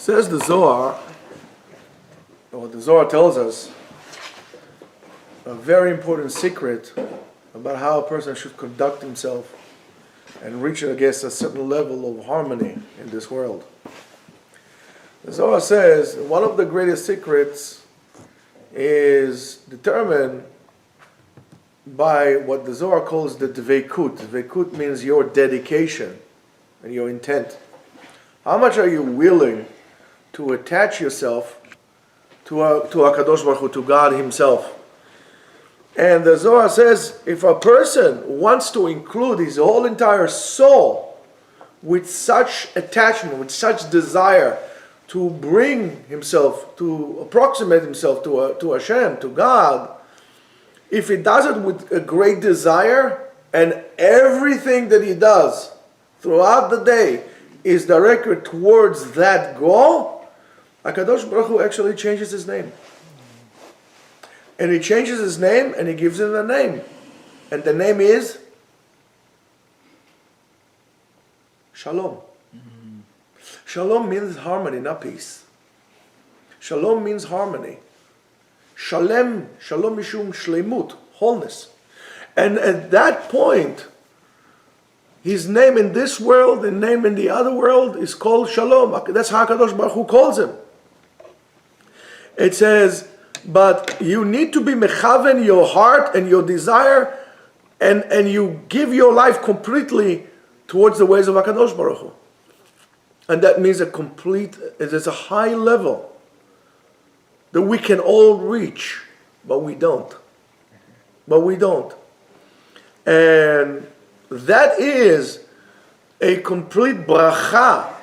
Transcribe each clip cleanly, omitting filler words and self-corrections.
Says the Zohar, or the Zohar tells us, a very important secret about how a person should conduct himself and reach against a certain level of harmony in this world. The Zohar says one of the greatest secrets is determined by what the Zohar calls the dveikut. Dveikut means your dedication and your intent. How much are you willing to attach yourself to HaKadosh Baruch Hu, to God Himself? And the Zohar says, if a person wants to include his whole entire soul with such attachment, with such desire to bring himself, to approximate himself to Hashem, to God, if he does it with a great desire and everything that he does throughout the day is directed towards that goal, HaKadosh Baruch Hu actually changes his name. And he changes his name and he gives him a name. And the name is Shalom. Mm-hmm. Shalom means harmony, not peace. Shalom means harmony. Shalem, shalom mishum shleimut, wholeness. And at that point, his name in this world and name in the other world is called Shalom. That's how HaKadosh Baruch Hu calls him. It says, but you need to be mechaven your heart and your desire, and you give your life completely towards the ways of HaKadosh Baruch Hu. And that means there's a high level that we can all reach, but we don't. But we don't. And that is a complete bracha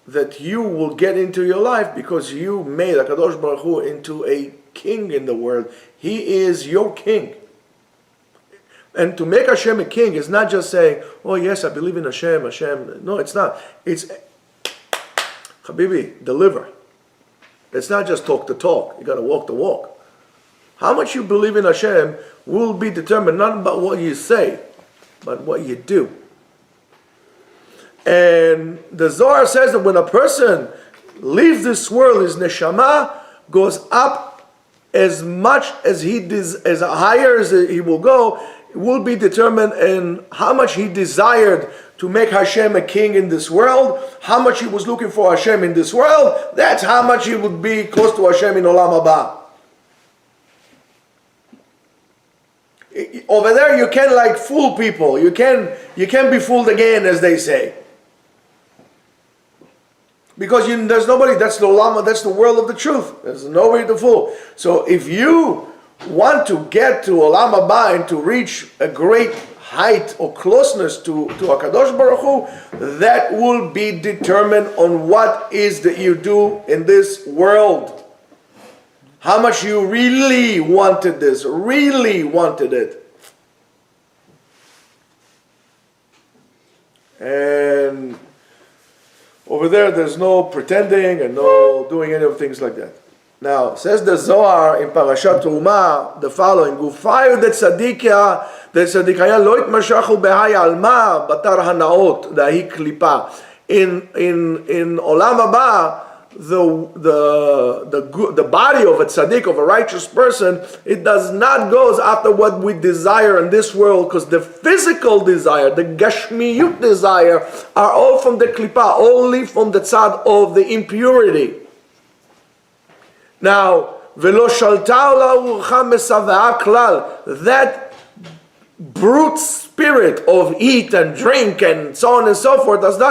that you will get into your life because you made HaKadosh Baruch Hu into a king in the world. He is your king. And to make Hashem a king is not just saying, oh yes, I believe in Hashem. No, it's not. It's, Habibi, deliver. It's not just talk the talk. You got to walk the walk. How much you believe in Hashem will be determined not by what you say, but what you do. And the Zohar says that when a person leaves this world, his neshama goes up as much as as higher as he will go. It will be determined in how much he desired to make Hashem a king in this world, how much he was looking for Hashem in this world. That's how much he would be close to Hashem in Olam Haba. Over there, you can't fool people. You can't be fooled again, as they say. Because there's nobody, that's the Olam, that's the world of the truth. There's nobody to fool. So if you want to get to Olam Haba and to reach a great height or closeness to HaKadosh Baruch Hu, that will be determined on what is that you do in this world. How much you really wanted this, really wanted it. And over there's no pretending and no doing any of things like that. Now, says the Zohar in Parashat Terumah, the following, Gufayu de tzadikaya lo itmashachu behaya alma batar hanaot dahi klipa. In Olam Haba, the body of a tzaddik, of a righteous person, it does not go after what we desire in this world, because the physical desire, the gashmiyut desire, are all from the klipa, only from the tzad of the impurity. Now, velo shalta ola rucha mesavea klal, that brute spirit of eat and drink and so on and so forth doesn't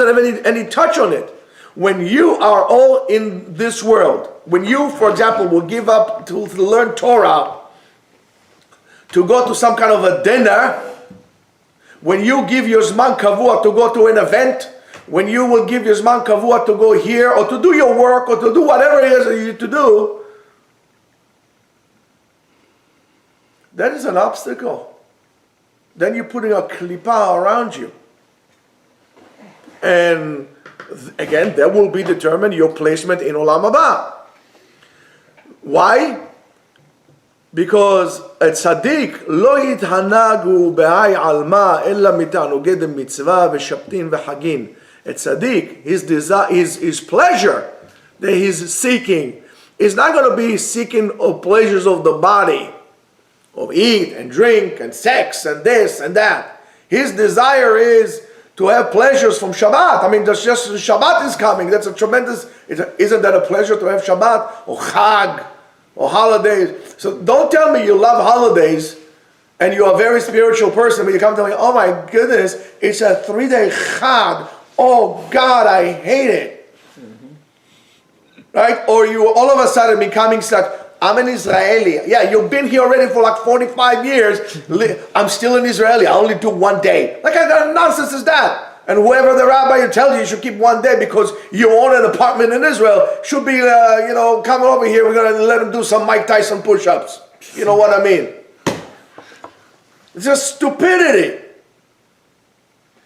have any touch on it. When you are all in this world, when you, for example, will give up to learn Torah, to go to some kind of a dinner, when you give your zman kavua to go to an event, when you will give your zman kavua to go here or to do your work or to do whatever it is that you to do, that is an obstacle. Then you're putting a klipa around you. And again, that will be determined your placement in Olam Haba. Why? Because a tzaddik lo yithanagu b'hai alma ella mitanuged mitzvah v'shaptin v'hagin. A tzaddik, his desire, his pleasure that he's seeking is not going to be seeking of pleasures of the body, of eat and drink and sex and this and that. His desire is to have pleasures from Shabbat. I mean, just Shabbat is coming. That's a tremendous, isn't that a pleasure to have Shabbat or Chag or holidays? So don't tell me you love holidays and you're a very spiritual person, but you come to me, oh my goodness, it's a 3-day Chag. Oh God, I hate it. Right? Or you all of a sudden becoming like, I'm an Israeli. Yeah, you've been here already for like 45 years. I'm still an Israeli. I only do 1 day. Like, what kind of nonsense is that? And whoever the rabbi tells you should keep 1 day because you own an apartment in Israel should be, coming over here. We're going to let him do some Mike Tyson push-ups. You know what I mean? It's just stupidity.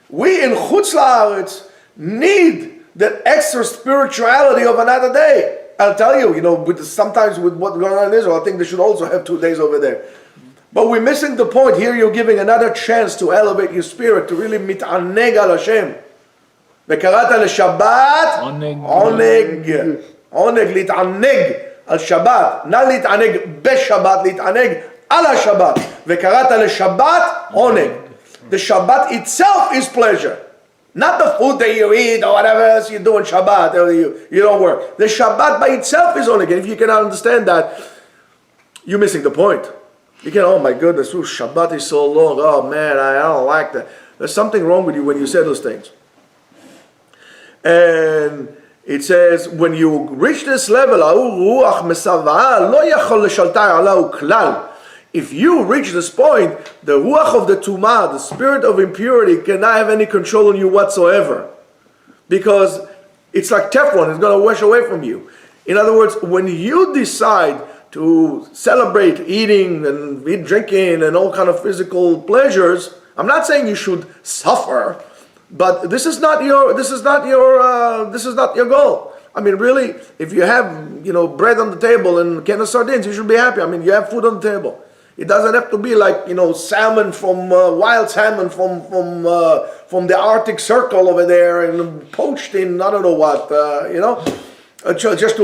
We in Chutz La'aretz need that extra spirituality of another day. I'll tell you, sometimes with what's going on in Israel, I think they should also have 2 days over there. But we're missing the point. Here you're giving another chance to elevate your spirit, to really mit'aneg al Hashem. וקראת לשבת עונג להתענג על שבת, נא להתענג בשבת, להתענג על השבת. וקראת לשבת עונג. The Shabbat itself is pleasure. Not the food that you eat or whatever else you do on Shabbat, or you don't work. The Shabbat by itself is only. If you cannot understand that, you're missing the point. You can, oh my goodness, Shabbat is so long. Oh man, I don't like that. There's something wrong with you when you say those things. And it says, when you reach this level, if you reach this point, the ruach of the tumah, the spirit of impurity, cannot have any control on you whatsoever. Because it's like Teflon, it's going to wash away from you. In other words, when you decide to celebrate eating and drinking and all kind of physical pleasures, I'm not saying you should suffer, but this is not your goal. I mean, really, if you have bread on the table and a can of sardines, you should be happy. I mean, you have food on the table. It doesn't have to be like salmon from wild salmon from the Arctic Circle over there and poached in I don't know what just to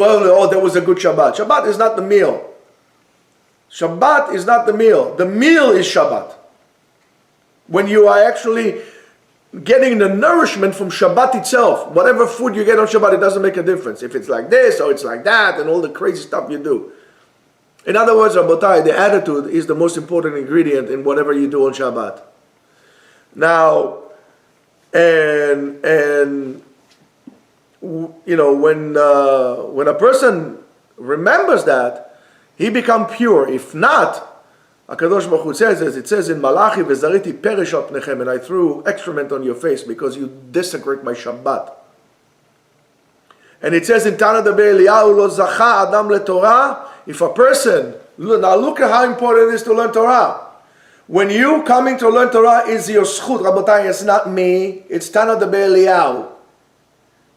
there was a good Shabbat. Shabbat is not the meal. Shabbat is not the meal. The meal is Shabbat. When you are actually getting the nourishment from Shabbat itself, whatever food you get on Shabbat, it doesn't make a difference. If it's like this or it's like that and all the crazy stuff you do. In other words, Rabotai, the attitude is the most important ingredient in whatever you do on Shabbat. Now, when a person remembers that, he becomes pure. If not, HaKadosh Baruch Hu says, as it says in Malachi, "V'zariti perish al pnechem," and I threw excrement on your face because you desecrate my Shabbat. And it says in Tana Daber Eliyahu, "Lo zacha adam leTorah." If a person, now look at how important it is to learn Torah. When you coming to learn Torah is your zchut, Rabotai, it's not me, it's Tana Daber Eliyahu.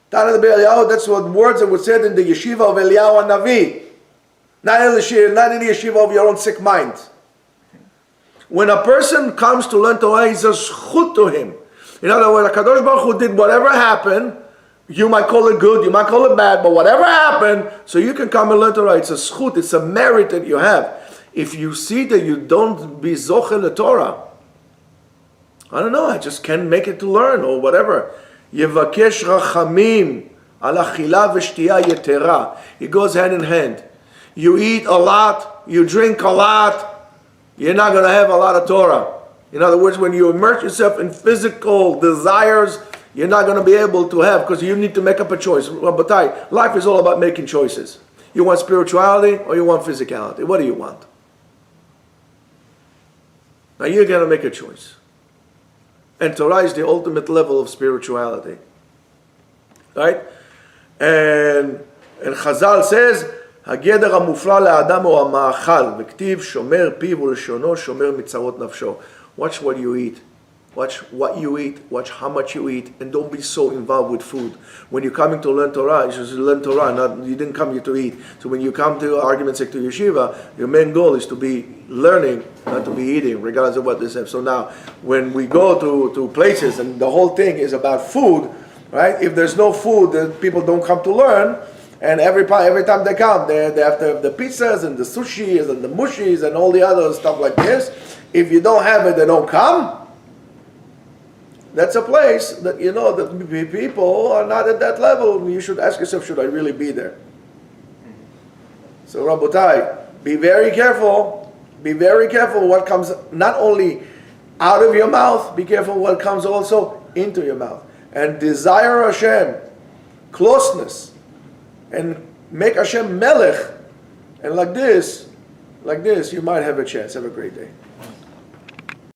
Tana Daber Eliyahu, that's what words that were said in the yeshiva of Eliyahu HaNavi. Not in the yeshiva of your own sick mind. When a person comes to learn Torah, it's a zchut to him. In other words, HaKadosh Baruch Hu did whatever happened. You might call it good, you might call it bad, but whatever happened, so you can come and learn Torah. It's a zchut, it's a merit that you have. If you see that you don't be zochel the Torah, I don't know, I just can't make it to learn or whatever. Yevakesh rachamim al achila v'shtiya yetera. It goes hand in hand. You eat a lot, you drink a lot, you're not going to have a lot of Torah. In other words, when you immerse yourself in physical desires, you're not going to be able to have, because you need to make up a choice. Rabotai, life is all about making choices. You want spirituality or you want physicality? What do you want? Now you're going to make a choice. And Torah is the ultimate level of spirituality. Right? And Chazal says, הגדר המופלא לאדם הוא המאכל, וכתיב שומר פיו ולשונו, שומר מצרות נפשו. Watch what you eat. Watch what you eat, watch how much you eat, and don't be so involved with food. When you're coming to learn Torah, you should learn Torah, you didn't come here to eat. So when you come to arguments like to yeshiva, your main goal is to be learning, not to be eating, regardless of what they say. So now, when we go to places and the whole thing is about food, right? If there's no food, then people don't come to learn. And every time they come, they have to have the pizzas and the sushis and the mushis and all the other stuff like this. If you don't have it, they don't come. That's a place that you know that people are not at that level. You should ask yourself, should I really be there? So Rabotai, be very careful. Be very careful what comes not only out of your mouth, be careful what comes also into your mouth. And desire Hashem, closeness, and make Hashem melech. And like this, you might have a chance. Have a great day.